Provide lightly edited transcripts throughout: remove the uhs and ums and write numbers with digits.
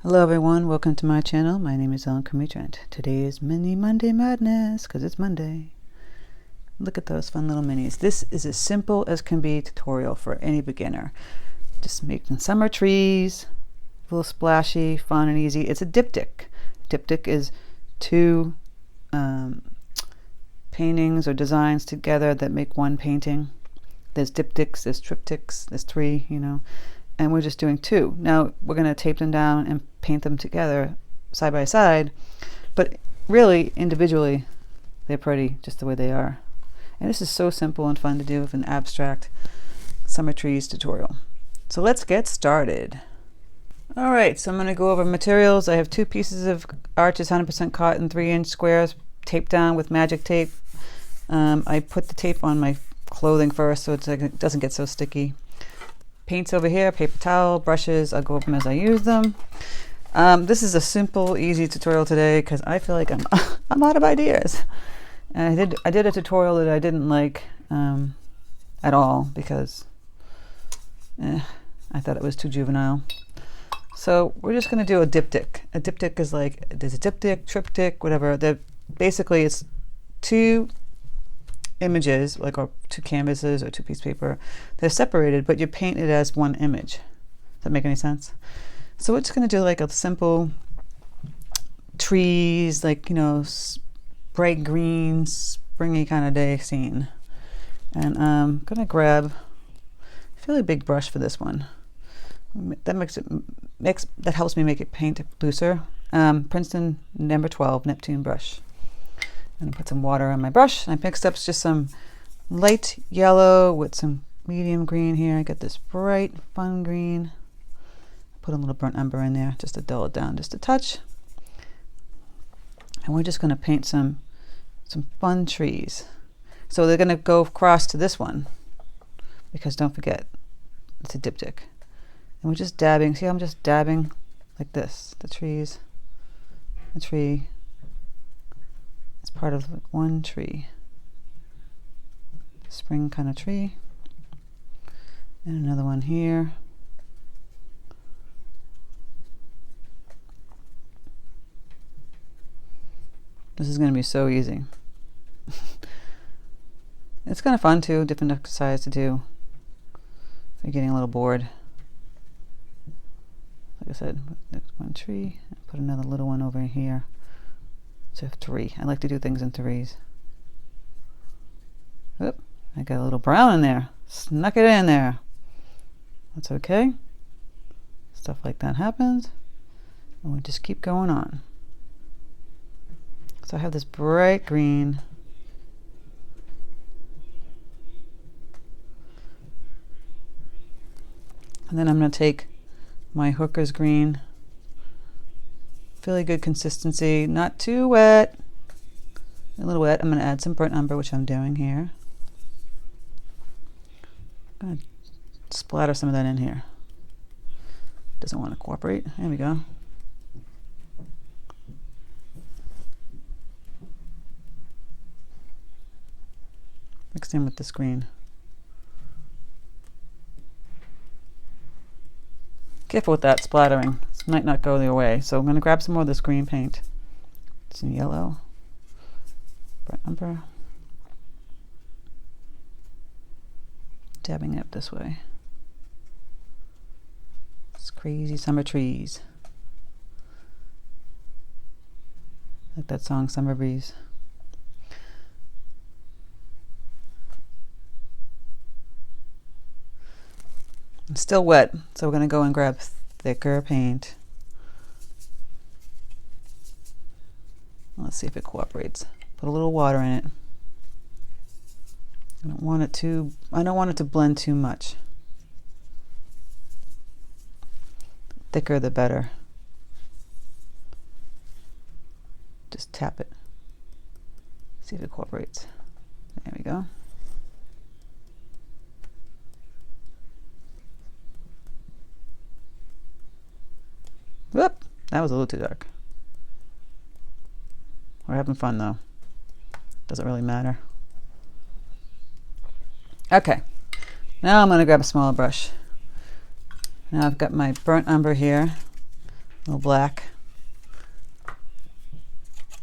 Hello everyone, welcome to my channel. My name is Crimi-trent. Today is Mini Monday Madness because it's Monday. Look at those fun little minis. This is as simple as can be tutorial for any beginner. Just making summer trees, a little splashy, fun and easy. It's a diptych. Diptych is two paintings or designs together that make one painting. There's diptychs, there's triptychs, there's three, and we're just doing two. Now we're going to tape them down and paint them together side by side, but really individually they're pretty just the way they are. And this is so simple and fun to do with an abstract summer trees tutorial. So let's get started. All right, so I'm going to go over materials. I have two pieces of Arches 100% cotton 3-inch squares taped down with magic tape. I put the tape on my clothing first so it doesn't get so sticky. Paints over here, paper towel, brushes. I'll go over them as I use them. This is a simple, easy tutorial today because I feel like I'm out of ideas. And I did a tutorial that I didn't like at all because I thought it was too juvenile. So we're just going to do a diptych. A diptych is like, there's a diptych, triptych, whatever. Basically, it's two images, like or two canvases or two pieces of paper. They're separated, but you paint it as one image. Does that make any sense? So we're just going to do like a simple trees, like, bright green, springy kind of day scene. And I'm going to grab a fairly big brush for this one. That helps me make it paint looser. Princeton number 12 Neptune brush. And put some water on my brush. I mixed up just some light yellow with some medium green here. I got this bright, fun green. Put a little burnt umber in there just to dull it down just a touch. And we're just going to paint some fun trees. So they're going to go across to this one because don't forget, it's a diptych. And we're just dabbing. See how I'm just dabbing like this? The trees, the tree. It's part of like one tree. Spring kind of tree. And another one here. This is going to be so easy. It's kind of fun too, different exercise to do if you're getting a little bored. Like I said, next one tree, put another little one over here. So I have three. I like to do things in threes. Oop, I got a little brown in there. Snuck it in there. That's okay. Stuff like that happens. And we just keep going on. So I have this bright green. And then I'm going to take my Hooker's green. Fairly good consistency, not too wet, a little wet. I'm going to add some burnt umber, which I'm doing here. I'm going to splatter some of that in here. Doesn't want to cooperate. There we go. Mixed in with this green. Careful with that splattering. This might not go your way. So I'm going to grab some more of this green paint. Some yellow. Burnt umber. Dabbing it up this way. It's crazy summer trees. Like that song, Summer Breeze. It's still wet, so we're going to go and grab thicker paint. Let's see if it cooperates. Put a little water in it. I don't want it to blend too much. Thicker the better. Just tap it. See if it cooperates. There we go. Whoop! That was a little too dark. We're having fun though. Doesn't really matter. Okay. Now I'm going to grab a smaller brush. Now I've got my burnt umber here. little black,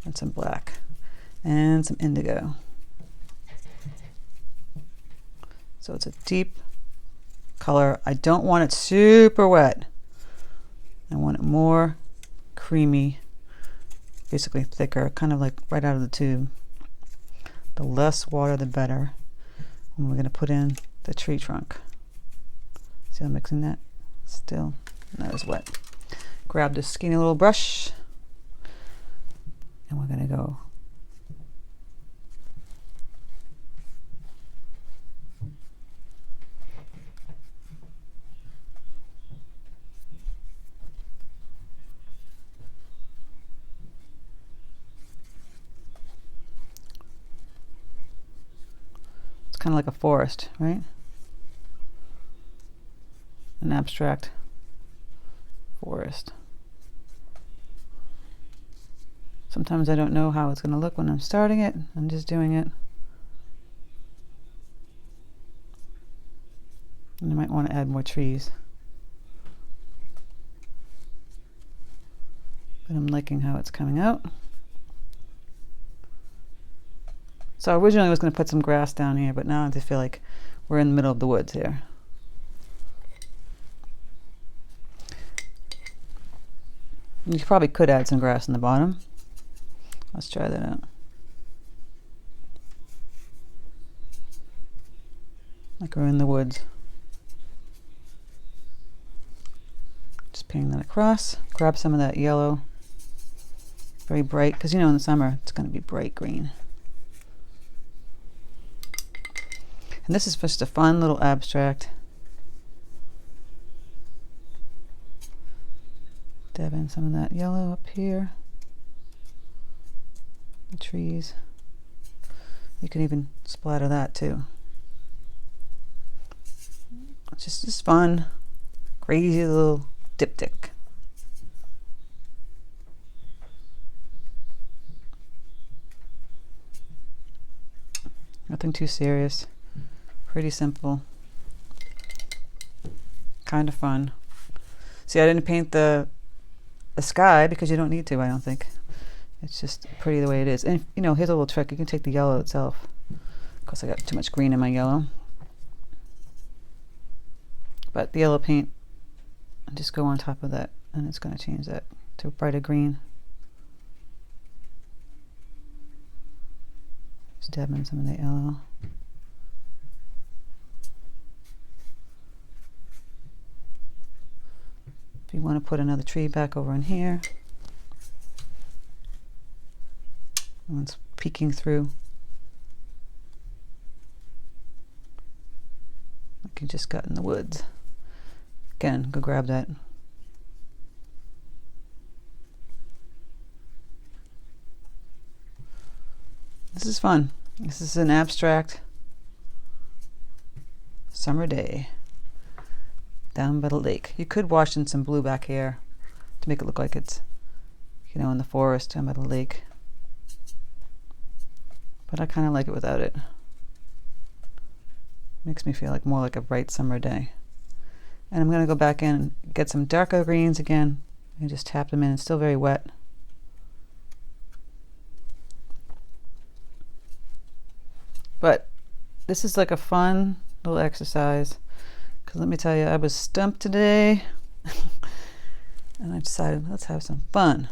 and some black, and some indigo. So it's a deep color. I don't want it super wet. I want it more creamy, basically thicker, kind of like right out of the tube. The less water, the better. And we're going to put in the tree trunk. See how I'm mixing that? Still not as wet. Grab this skinny little brush, and we're going to go kind of like a forest, right? An abstract forest. Sometimes I don't know how it's going to look when I'm starting it. I'm just doing it. And I might want to add more trees. But I'm liking how it's coming out. So originally I was going to put some grass down here, but now I just feel like we're in the middle of the woods here. You probably could add some grass in the bottom. Let's try that out. Like we're in the woods. Just painting that across. Grab some of that yellow. Very bright, because you know in the summer it's going to be bright green. And this is just a fun little abstract. Dab in some of that yellow up here. The trees. You can even splatter that too. It's just fun, crazy little diptych. Nothing too serious. Pretty simple. Kind of fun. See, I didn't paint the sky because you don't need to, I don't think. It's just pretty the way it is. And you know, here's a little trick. You can take the yellow itself. Of course, I got too much green in my yellow. But the yellow paint, just go on top of that, and it's going to change that to a brighter green. Just dab in some of the yellow. If you want to put another tree back over in here, one's peeking through, like you just got in the woods. Again, go grab that. This is fun. This is an abstract summer day down by the lake. You could wash in some blue back here to make it look like it's, you know, in the forest down by the lake. But I kind of like it without it. Makes me feel like more like a bright summer day. And I'm going to go back in and get some darker greens again and just tap them in. It's still very wet. But this is like a fun little exercise. Because let me tell you, I was stumped today. And I decided, let's have some fun.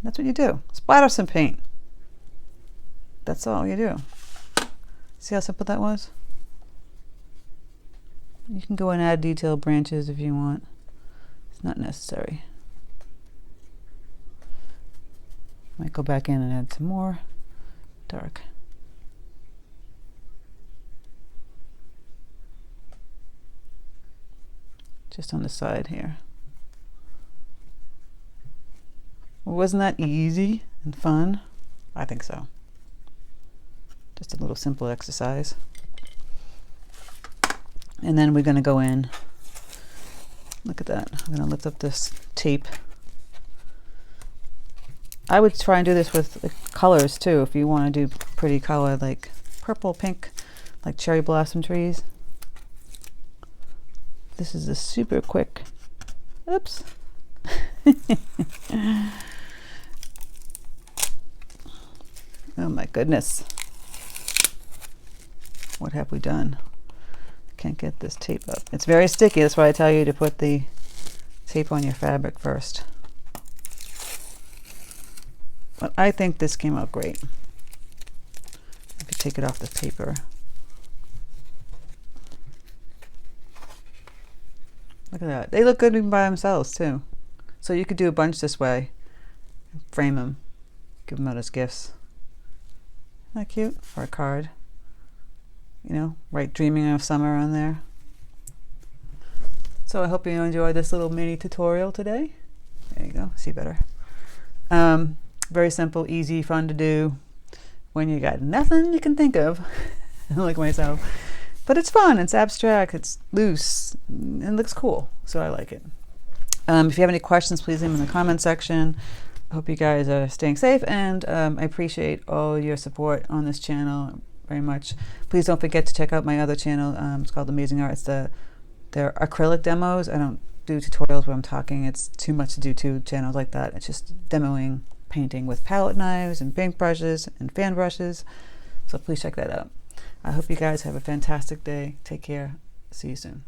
That's what you do. Splatter some paint. That's all you do. See how simple that was? You can go and add detailed branches if you want. It's not necessary. Might go back in and add some more dark. Just on the side here. Well, wasn't that easy and fun? I think so. Just a little simple exercise. And then we're going to go in. Look at that. I'm going to lift up this tape. I would try and do this with the colors too, if you want to do pretty color like purple, pink, like cherry blossom trees. This is a super quick, oops, Oh my goodness. What have we done? Can't get this tape up. It's very sticky. That's why I tell you to put the tape on your fabric first. But I think this came out great. I could take it off the paper. Look at that. They look good even by themselves too. So you could do a bunch this way. Frame them. Give them out as gifts. Isn't that cute? For a card. You know, write "Dreaming of Summer" on there. So I hope you enjoyed this little mini tutorial today. There you go. See better. Very simple, easy, fun to do when you got nothing you can think of, like myself. But it's fun, it's abstract, it's loose, and looks cool, so I like it. If you have any questions, please leave them in the comment section. I hope you guys are staying safe, and I appreciate all your support on this channel very much. Please don't forget to check out my other channel. It's called Amazing Art. They're acrylic demos. I don't do tutorials where I'm talking. It's too much to do two channels like that. It's just demoing painting with palette knives and paint brushes and fan brushes. So please check that out. I hope you guys have a fantastic day. Take care. See you soon.